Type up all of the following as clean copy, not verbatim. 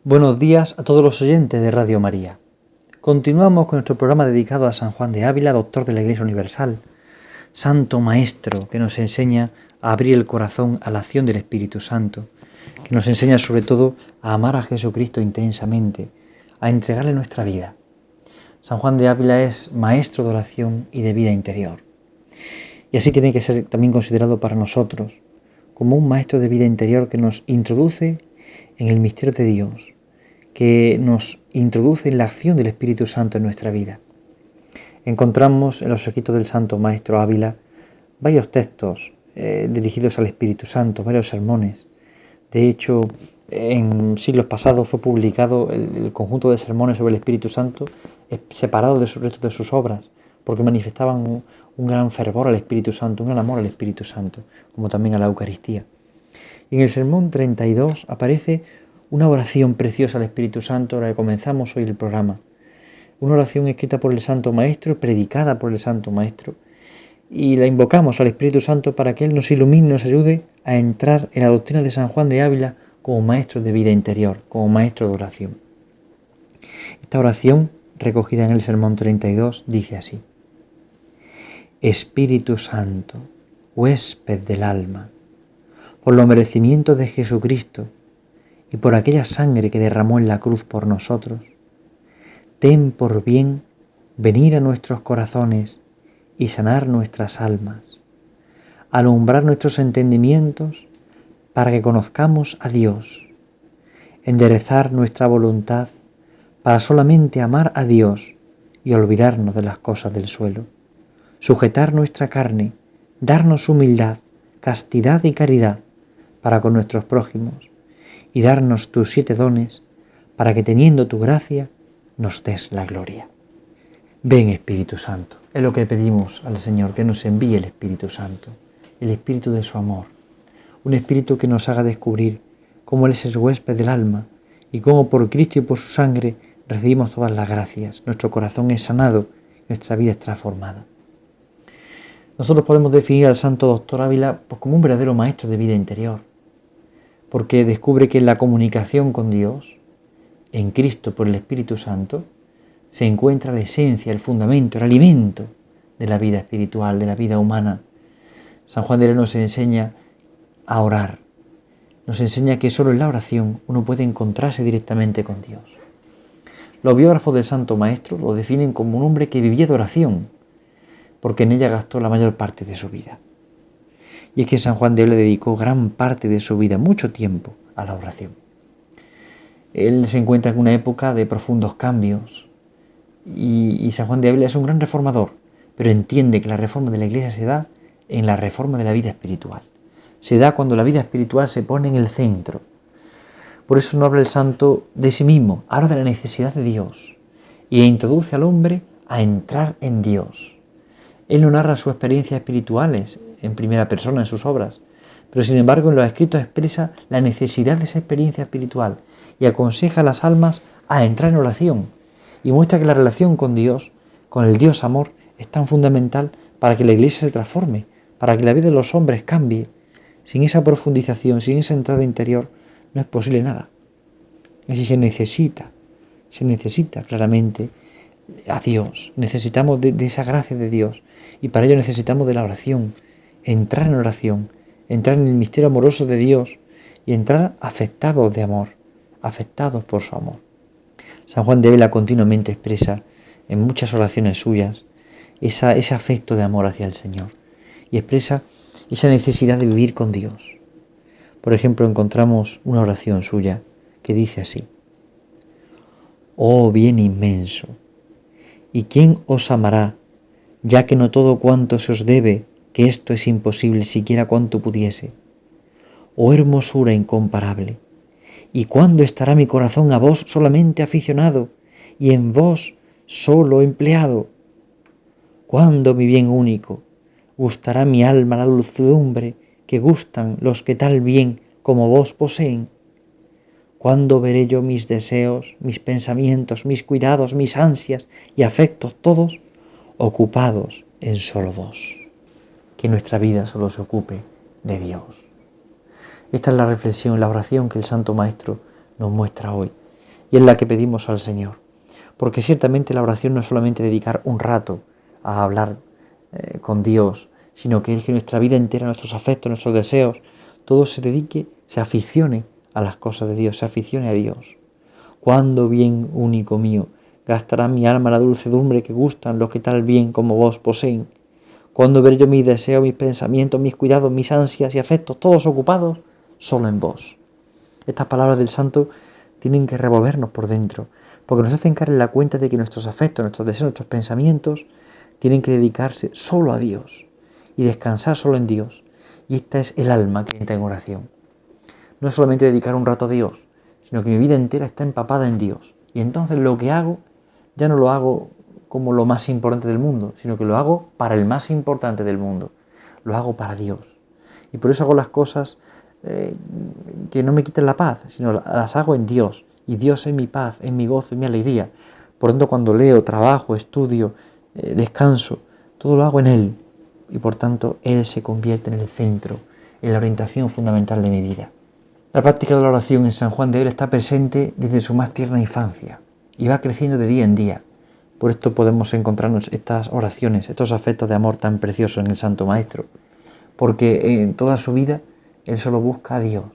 Buenos días a todos los oyentes de Radio María. Continuamos con nuestro programa dedicado a San Juan de Ávila, doctor de la Iglesia Universal, santo maestro que nos enseña a abrir el corazón a la acción del Espíritu Santo, que nos enseña sobre todo a amar a Jesucristo intensamente, a entregarle nuestra vida. San Juan de Ávila es maestro de oración y de vida interior. Y así tiene que ser también considerado para nosotros, como un maestro de vida interior que nos introduce en el misterio de Dios, que nos introduce en la acción del Espíritu Santo en nuestra vida. Encontramos en los escritos del Santo Maestro Ávila varios textos dirigidos al Espíritu Santo, varios sermones. De hecho, en siglos pasados fue publicado el conjunto de sermones sobre el Espíritu Santo separado del resto de sus obras, porque manifestaban un gran fervor al Espíritu Santo, un gran amor al Espíritu Santo, como también a la Eucaristía. Y en el sermón 32 aparece una oración preciosa al Espíritu Santo, la que comenzamos hoy el programa. Una oración escrita por el Santo Maestro, predicada por el Santo Maestro, y la invocamos al Espíritu Santo para que Él nos ilumine, nos ayude a entrar en la doctrina de San Juan de Ávila como maestro de vida interior, como maestro de oración. Esta oración, recogida en el sermón 32, dice así: Espíritu Santo, huésped del alma, por los merecimientos de Jesucristo y por aquella sangre que derramó en la cruz por nosotros, ten por bien venir a nuestros corazones y sanar nuestras almas, alumbrar nuestros entendimientos para que conozcamos a Dios, enderezar nuestra voluntad para solamente amar a Dios y olvidarnos de las cosas del suelo, sujetar nuestra carne, darnos humildad, castidad y caridad para con nuestros prójimos, y darnos tus 7 dones, para que teniendo tu gracia, nos des la gloria. Ven, Espíritu Santo, es lo que pedimos al Señor, que nos envíe el Espíritu Santo, el Espíritu de su amor, un Espíritu que nos haga descubrir cómo Él es el huésped del alma y cómo por Cristo y por su sangre recibimos todas las gracias, nuestro corazón es sanado, nuestra vida es transformada. Nosotros podemos definir al Santo Doctor Ávila como un verdadero maestro de vida interior, porque descubre que en la comunicación con Dios, en Cristo por el Espíritu Santo, se encuentra la esencia, el fundamento, el alimento de la vida espiritual, de la vida humana. San Juan de Ávila nos enseña a orar, nos enseña que solo en la oración uno puede encontrarse directamente con Dios. Los biógrafos del Santo Maestro lo definen como un hombre que vivía de oración, porque en ella gastó la mayor parte de su vida. Y es que San Juan de Ávila dedicó gran parte de su vida, mucho tiempo, a la oración. Él se encuentra en una época de profundos cambios y San Juan de Ávila es un gran reformador, pero entiende que la reforma de la Iglesia se da en la reforma de la vida espiritual. Se da cuando la vida espiritual se pone en el centro. Por eso no habla el santo de sí mismo, habla de la necesidad de Dios y introduce al hombre a entrar en Dios. Él no narra sus experiencias espirituales en primera persona en sus obras, pero sin embargo en los escritos expresa la necesidad de esa experiencia espiritual y aconseja a las almas a entrar en oración y muestra que la relación con Dios, con el Dios amor, es tan fundamental para que la Iglesia se transforme, para que la vida de los hombres cambie. Sin esa profundización, sin esa entrada interior, no es posible nada. Así se necesita claramente a Dios, necesitamos de esa gracia de Dios y para ello necesitamos de la oración, entrar en oración, entrar en el misterio amoroso de Dios y entrar afectados de amor, afectados por su amor. San Juan de Ávila continuamente expresa en muchas oraciones suyas ese afecto de amor hacia el Señor y expresa esa necesidad de vivir con Dios. Por ejemplo, encontramos una oración suya que dice así: Oh bien inmenso, ¿y quién os amará, ya que no todo cuanto se os debe, que esto es imposible siquiera cuanto pudiese? Oh hermosura incomparable, ¿y cuándo estará mi corazón a vos solamente aficionado y en vos solo empleado? ¿Cuándo, mi bien único, gustará mi alma la dulzumbre que gustan los que tal bien como vos poseen? ¿Cuándo veré yo mis deseos, mis pensamientos, mis cuidados, mis ansias y afectos todos ocupados en solo vos? Que nuestra vida solo se ocupe de Dios. Esta es la reflexión, la oración que el Santo Maestro nos muestra hoy y es la que pedimos al Señor. Porque ciertamente la oración no es solamente dedicar un rato a hablar con Dios, sino que es que nuestra vida entera, nuestros afectos, nuestros deseos, todo se dedique, se aficione a las cosas de Dios, se aficione a Dios. Cuando bien único mío gastará mi alma la dulcedumbre que gustan los que tal bien como vos poseen. Cuando veré yo mis deseos, mis pensamientos, mis cuidados, mis ansias y afectos, todos ocupados solo en vos. Estas palabras del santo tienen que revolvernos por dentro, porque nos hacen caer en la cuenta de que nuestros afectos, nuestros deseos, nuestros pensamientos tienen que dedicarse solo a Dios y descansar solo en Dios. Y esta es el alma que entra en oración. No es solamente dedicar un rato a Dios, sino que mi vida entera está empapada en Dios. Y entonces lo que hago, ya no lo hago como lo más importante del mundo, sino que lo hago para el más importante del mundo. Lo hago para Dios. Y por eso hago las cosas que no me quiten la paz, sino las hago en Dios. Y Dios es mi paz, es mi gozo, es mi alegría. Por lo tanto, cuando leo, trabajo, estudio, descanso, todo lo hago en Él. Y por tanto, Él se convierte en el centro, en la orientación fundamental de mi vida. La práctica de la oración en San Juan de Ávila está presente desde su más tierna infancia y va creciendo de día en día. Por esto podemos encontrarnos estas oraciones, estos afectos de amor tan preciosos en el Santo Maestro, porque en toda su vida él solo busca a Dios.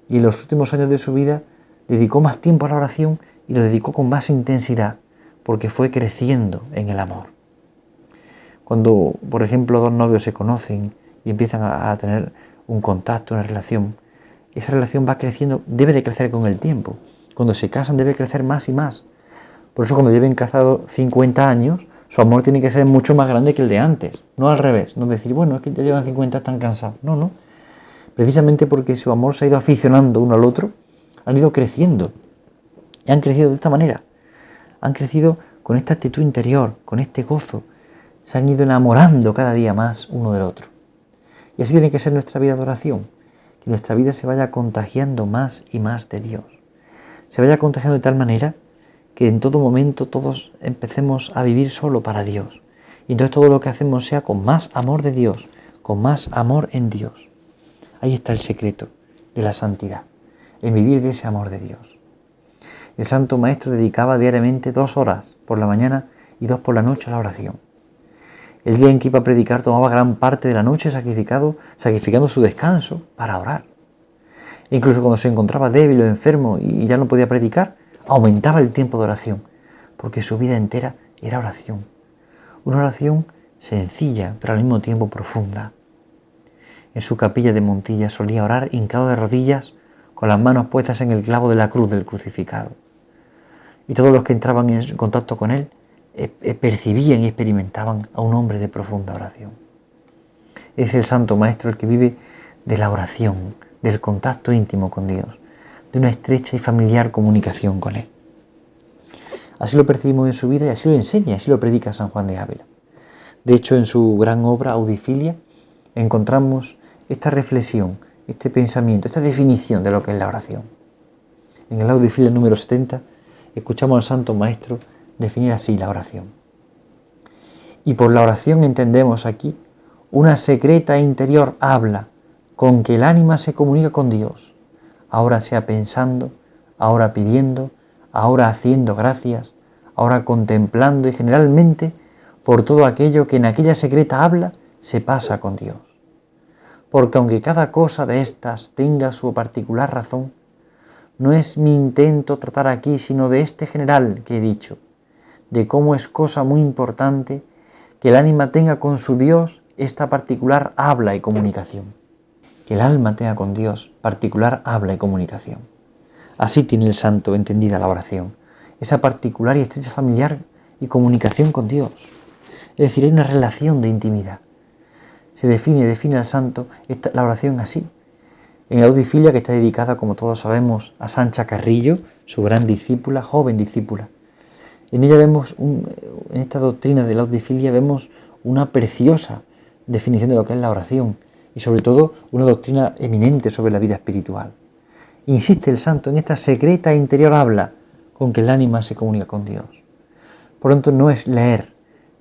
Y en los últimos años de su vida dedicó más tiempo a la oración y lo dedicó con más intensidad, porque fue creciendo en el amor. Cuando, por ejemplo, dos novios se conocen y empiezan a tener un contacto, una relación, esa relación va creciendo, debe de crecer con el tiempo. Cuando se casan debe crecer más y más. Por eso cuando lleven casados 50 años, su amor tiene que ser mucho más grande que el de antes. No al revés, no decir, bueno, es que ya llevan 50, están cansados. No. Precisamente porque su amor se ha ido aficionando uno al otro, han ido creciendo. Y han crecido de esta manera. Han crecido con esta actitud interior, con este gozo. Se han ido enamorando cada día más uno del otro. Y así tiene que ser nuestra vida de oración. Que nuestra vida se vaya contagiando más y más de Dios. Se vaya contagiando de tal manera que en todo momento todos empecemos a vivir solo para Dios. Y entonces todo lo que hacemos sea con más amor de Dios, con más amor en Dios. Ahí está el secreto de la santidad, en vivir de ese amor de Dios. El Santo Maestro dedicaba diariamente 2 horas por la mañana y 2 por la noche a la oración. El día en que iba a predicar tomaba gran parte de la noche sacrificando su descanso para orar. E incluso cuando se encontraba débil o enfermo y ya no podía predicar, aumentaba el tiempo de oración, porque su vida entera era oración. Una oración sencilla, pero al mismo tiempo profunda. En su capilla de Montilla solía orar hincado de rodillas, con las manos puestas en el clavo de la cruz del crucificado. Y todos los que entraban en contacto con él percibían y experimentaban a un hombre de profunda oración. Es el Santo Maestro el que vive de la oración, del contacto íntimo con Dios, de una estrecha y familiar comunicación con Él. Así lo percibimos en su vida y así lo enseña, así lo predica San Juan de Ávila. De hecho, en su gran obra Audifilia encontramos esta reflexión, este pensamiento, esta definición de lo que es la oración. En el Audifilia número 70 escuchamos al Santo Maestro definir así la oración. Y por la oración entendemos aquí una secreta interior habla con que el ánima se comunica con Dios, ahora sea pensando, ahora pidiendo, ahora haciendo gracias, ahora contemplando y generalmente por todo aquello que en aquella secreta habla se pasa con Dios. Porque aunque cada cosa de estas tenga su particular razón, no es mi intento tratar aquí sino de este general que he dicho, de cómo es cosa muy importante que el ánima tenga con su Dios esta particular habla y comunicación. Que el alma tenga con Dios particular habla y comunicación. Así tiene el santo entendida la oración, esa particular y estrecha familiar y comunicación con Dios. Es decir, hay una relación de intimidad. Se define al santo la oración así. En Audifilia, que está dedicada, como todos sabemos, a Sancha Carrillo, su gran discípula, joven discípula. En ella vemos, en esta doctrina de la Audifilia, vemos una preciosa definición de lo que es la oración y sobre todo una doctrina eminente sobre la vida espiritual. Insiste el santo en esta secreta interior habla con que el ánima se comunica con Dios. Por lo tanto, no es leer,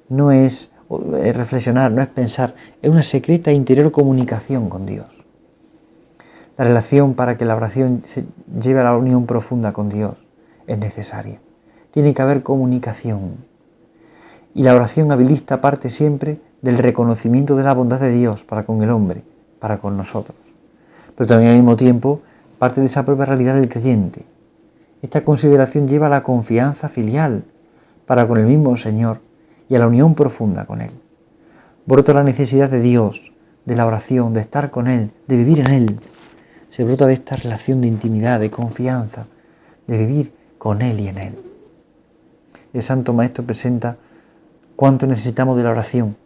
no es reflexionar, no es pensar, es una secreta interior comunicación con Dios. La relación para que la oración se lleve a la unión profunda con Dios es necesaria. Tiene que haber comunicación. Y la oración habilista parte siempre del reconocimiento de la bondad de Dios para con el hombre, para con nosotros. Pero también al mismo tiempo parte de esa propia realidad del creyente. Esta consideración lleva a la confianza filial para con el mismo Señor y a la unión profunda con Él. Brota la necesidad de Dios, de la oración, de estar con Él, de vivir en Él. Se brota de esta relación de intimidad, de confianza, de vivir con Él y en Él. El Santo Maestro presenta cuánto necesitamos de la oración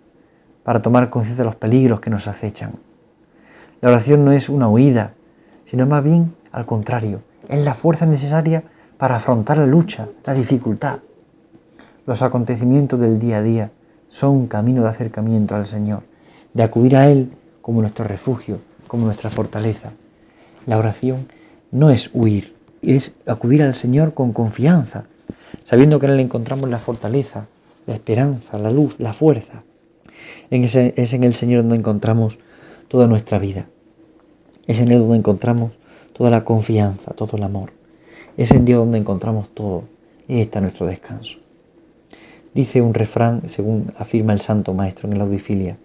para tomar conciencia de los peligros que nos acechan. La oración no es una huida, sino más bien al contrario, es la fuerza necesaria para afrontar la lucha, la dificultad. Los acontecimientos del día a día son un camino de acercamiento al Señor, de acudir a Él como nuestro refugio, como nuestra fortaleza. La oración no es huir, es acudir al Señor con confianza, sabiendo que en Él encontramos la fortaleza, la esperanza, la luz, la fuerza. Es en el Señor donde encontramos toda nuestra vida. Es en Él donde encontramos toda la confianza, todo el amor. Es en Dios donde encontramos todo. Y ahí está nuestro descanso. Dice un refrán, según afirma el Santo Maestro en el Audifilia: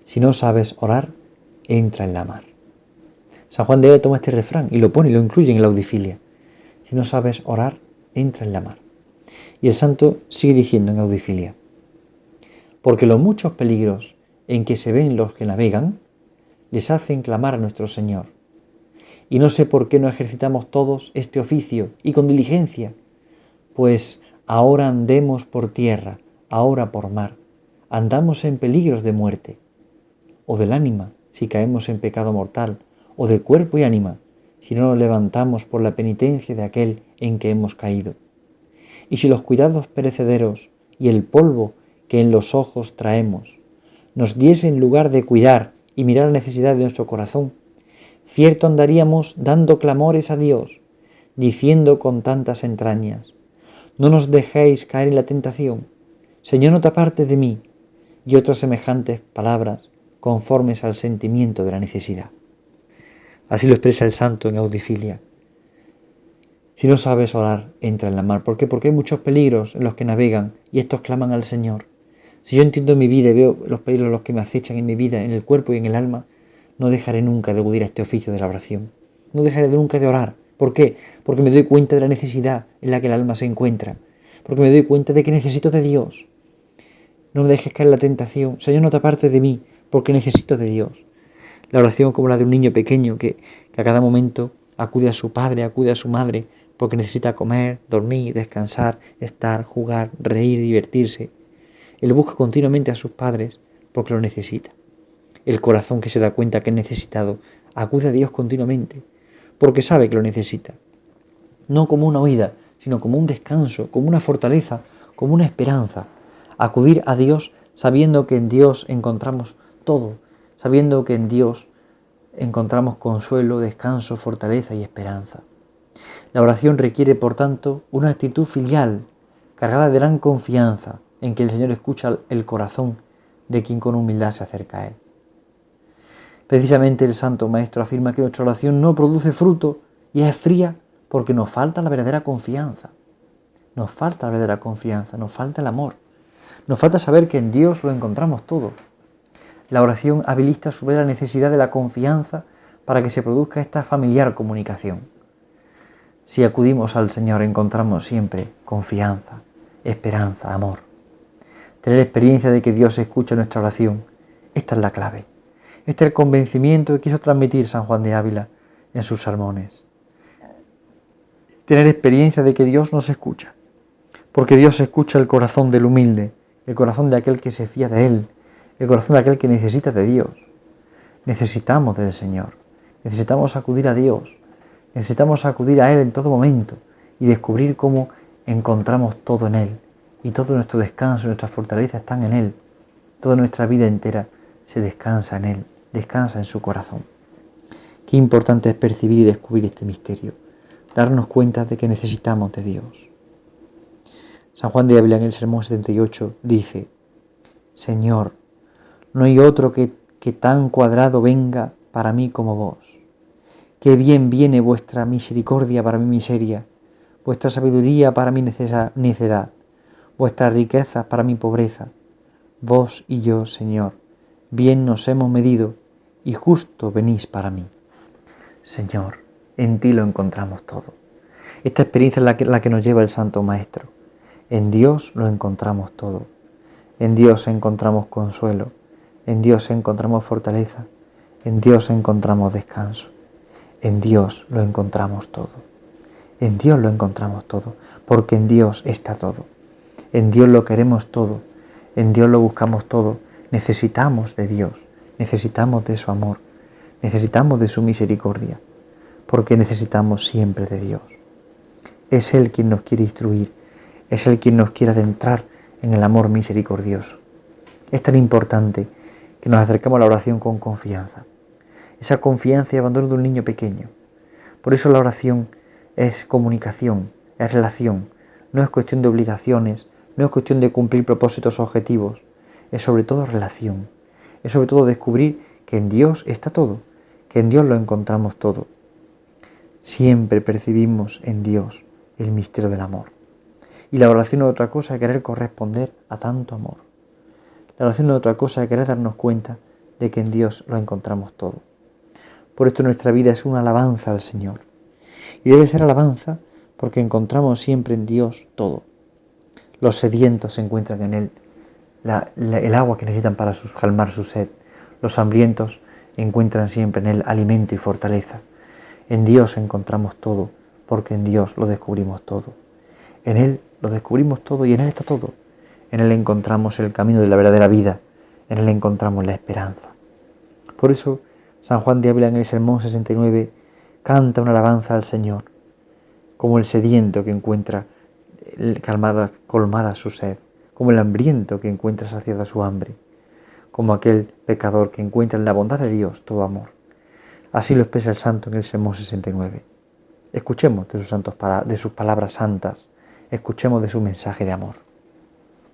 si no sabes orar, entra en la mar. San Juan de Ávila toma este refrán y lo pone y lo incluye en el Audifilia. Si no sabes orar, entra en la mar. Y el santo sigue diciendo en Audifilia: porque los muchos peligros en que se ven los que navegan, les hacen clamar a nuestro Señor. Y no sé por qué no ejercitamos todos este oficio y con diligencia, pues ahora andemos por tierra, ahora por mar, andamos en peligros de muerte, o del ánima, si caemos en pecado mortal, o de cuerpo y ánima, si no nos levantamos por la penitencia de aquel en que hemos caído. Y si los cuidados perecederos y el polvo que en los ojos traemos nos diesen lugar de cuidar y mirar la necesidad de nuestro corazón, cierto andaríamos dando clamores a Dios, diciendo con tantas entrañas: no nos dejéis caer en la tentación, Señor, no te apartes de mí, y otras semejantes palabras conformes al sentimiento de la necesidad. Así lo expresa el santo en Audifilia. Si no sabes orar, entra en la mar. ¿Por qué? Porque hay muchos peligros en los que navegan y estos claman al Señor. Si yo entiendo mi vida y veo los peligros los que me acechan en mi vida, en el cuerpo y en el alma, no dejaré nunca de acudir a este oficio de la oración. No dejaré nunca de orar. ¿Por qué? Porque me doy cuenta de la necesidad en la que el alma se encuentra. Porque me doy cuenta de que necesito de Dios. No me dejes caer en la tentación. Señor, no te apartes de mí, porque necesito de Dios. La oración como la de un niño pequeño que a cada momento acude a su padre, acude a su madre, porque necesita comer, dormir, descansar, estar, jugar, reír, divertirse. Él busca continuamente a sus padres porque lo necesita. El corazón que se da cuenta que es necesitado acude a Dios continuamente porque sabe que lo necesita. No como una huida, sino como un descanso, como una fortaleza, como una esperanza. Acudir a Dios sabiendo que en Dios encontramos todo, sabiendo que en Dios encontramos consuelo, descanso, fortaleza y esperanza. La oración requiere, por tanto, una actitud filial, cargada de gran confianza en que el Señor escucha el corazón de quien con humildad se acerca a Él. Precisamente el Santo Maestro afirma que nuestra oración no produce fruto y es fría porque nos falta la verdadera confianza. Nos falta la verdadera confianza, nos falta el amor. Nos falta saber que en Dios lo encontramos todo. La oración habilita sobre la necesidad de la confianza para que se produzca esta familiar comunicación. Si acudimos al Señor encontramos siempre confianza, esperanza, amor. Tener experiencia de que Dios escucha nuestra oración, esta es la clave. Este es el convencimiento que quiso transmitir San Juan de Ávila en sus sermones. Tener experiencia de que Dios nos escucha, porque Dios escucha el corazón del humilde, el corazón de aquel que se fía de Él, el corazón de aquel que necesita de Dios. Necesitamos del Señor, necesitamos acudir a Dios, necesitamos acudir a Él en todo momento y descubrir cómo encontramos todo en Él y todo nuestro descanso, nuestra fortaleza están en Él. Toda nuestra vida entera se descansa en Él, descansa en su corazón. Qué importante es percibir y descubrir este misterio, darnos cuenta de que necesitamos de Dios. San Juan de Ávila en el Sermón 78 dice: Señor, no hay otro que tan cuadrado venga para mí como vos. Qué bien viene vuestra misericordia para mi miseria, vuestra sabiduría para mi necedad, vuestras riquezas para mi pobreza. Vos y yo, Señor, bien nos hemos medido y justo venís para mí. Señor, en ti lo encontramos todo. Esta experiencia es la que nos lleva el Santo Maestro. En Dios lo encontramos todo. En Dios encontramos consuelo. En Dios encontramos fortaleza. En Dios encontramos descanso. En Dios lo encontramos todo. En Dios lo encontramos todo, porque en Dios está todo. En Dios lo queremos todo. En Dios lo buscamos todo. Necesitamos de Dios. Necesitamos de su amor. Necesitamos de su misericordia. Porque necesitamos siempre de Dios. Es Él quien nos quiere instruir. Es Él quien nos quiere adentrar en el amor misericordioso. Es tan importante que nos acercamos a la oración con confianza. Esa confianza y abandono de un niño pequeño. Por eso la oración es comunicación, es relación. No es cuestión de obligaciones, no es cuestión de cumplir propósitos o objetivos. Es sobre todo relación. Es sobre todo descubrir que en Dios está todo, que en Dios lo encontramos todo. Siempre percibimos en Dios el misterio del amor. Y la oración no es otra cosa que querer corresponder a tanto amor. La oración no es otra cosa que querer darnos cuenta de que en Dios lo encontramos todo. Por esto nuestra vida es una alabanza al Señor. Y debe ser alabanza porque encontramos siempre en Dios todo. Los sedientos encuentran en Él el agua que necesitan para calmar su sed. Los hambrientos encuentran siempre en Él alimento y fortaleza. En Dios encontramos todo, porque en Dios lo descubrimos todo. En Él lo descubrimos todo y en Él está todo. En Él encontramos el camino de la verdadera vida. En Él encontramos la esperanza. Por eso, San Juan de Ávila en el Sermón 69 canta una alabanza al Señor, como el sediento que encuentra colmada su sed, como el hambriento que encuentra saciada su hambre, como aquel pecador que encuentra en la bondad de Dios todo amor. Así lo expresa el santo en el Sermón 69. Escuchemos de sus palabras santas, escuchemos de su mensaje de amor.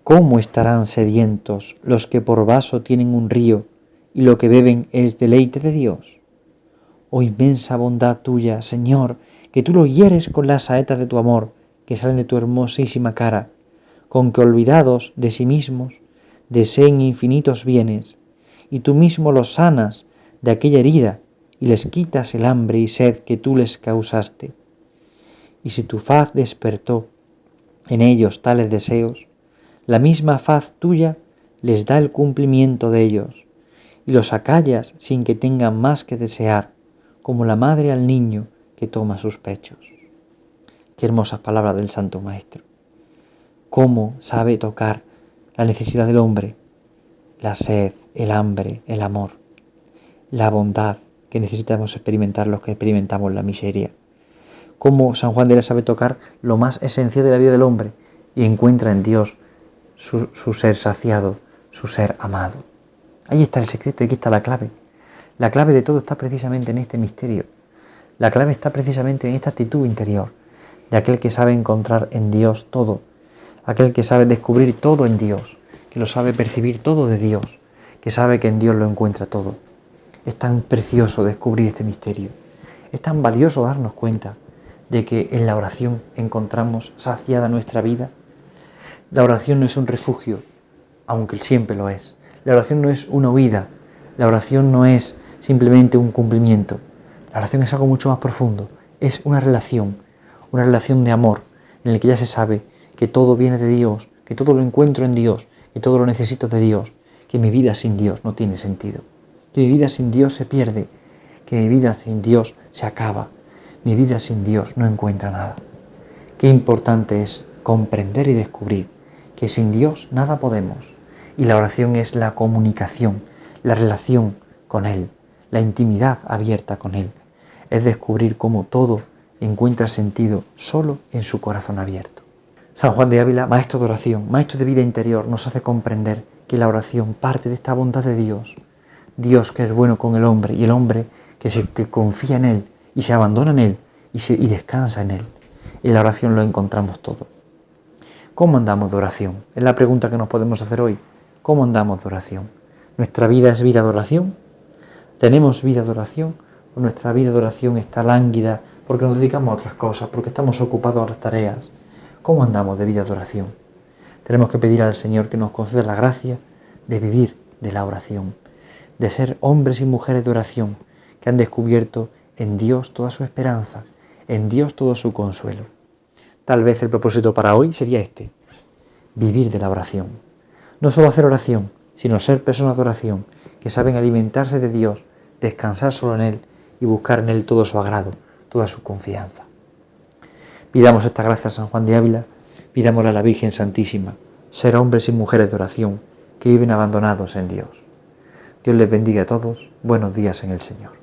¿Cómo estarán sedientos los que por vaso tienen un río y lo que beben es deleite de Dios? Oh inmensa bondad tuya, Señor, que tú lo hieres con las saetas de tu amor, que salen de tu hermosísima cara, con que olvidados de sí mismos, deseen infinitos bienes, y tú mismo los sanas de aquella herida, y les quitas el hambre y sed que tú les causaste. Y si tu faz despertó en ellos tales deseos, la misma faz tuya les da el cumplimiento de ellos, y los acallas sin que tengan más que desear, como la madre al niño que toma sus pechos. Qué hermosas palabras del Santo Maestro. Cómo sabe tocar la necesidad del hombre, la sed, el hambre, el amor, la bondad que necesitamos experimentar los que experimentamos la miseria. Cómo San Juan de Ávila sabe tocar lo más esencial de la vida del hombre y encuentra en Dios su ser saciado, su ser amado. Ahí está el secreto y aquí está la clave. La clave de todo está precisamente en este misterio. La clave está precisamente en esta actitud interior, de aquel que sabe encontrar en Dios todo, aquel que sabe descubrir todo en Dios, que lo sabe percibir todo de Dios, que sabe que en Dios lo encuentra todo. Es tan precioso descubrir este misterio. Es tan valioso darnos cuenta de que en la oración encontramos saciada nuestra vida. La oración no es un refugio, aunque siempre lo es. La oración no es una huida. La oración no es simplemente un cumplimiento. La oración es algo mucho más profundo. Es una relación de amor, en el que ya se sabe que todo viene de Dios, que todo lo encuentro en Dios, que todo lo necesito de Dios, que mi vida sin Dios no tiene sentido, que mi vida sin Dios se pierde, que mi vida sin Dios se acaba, mi vida sin Dios no encuentra nada. Qué importante es comprender y descubrir que sin Dios nada podemos, y la oración es la comunicación, la relación con Él, la intimidad abierta con Él, es descubrir cómo todo encuentra sentido solo en su corazón abierto. San Juan de Ávila, maestro de oración, maestro de vida interior, nos hace comprender que la oración parte de esta bondad de Dios. Dios que es bueno con el hombre y el hombre que confía en Él y se abandona en Él y descansa en Él. En la oración lo encontramos todo. ¿Cómo andamos de oración? Es la pregunta que nos podemos hacer hoy. ¿Cómo andamos de oración? ¿Nuestra vida es vida de oración? ¿Tenemos vida de oración? ¿O nuestra vida de oración está lánguida porque nos dedicamos a otras cosas, porque estamos ocupados a las tareas. ¿Cómo andamos de vida de oración? Tenemos que pedir al Señor que nos conceda la gracia de vivir de la oración, de ser hombres y mujeres de oración que han descubierto en Dios toda su esperanza, en Dios todo su consuelo. Tal vez el propósito para hoy sería este: vivir de la oración. No solo hacer oración, sino ser personas de oración que saben alimentarse de Dios, descansar solo en Él y buscar en Él todo su agrado, toda su confianza. Pidamos esta gracia a San Juan de Ávila, pidámosle a la Virgen Santísima, ser hombres y mujeres de oración que viven abandonados en Dios. Dios les bendiga a todos, buenos días en el Señor.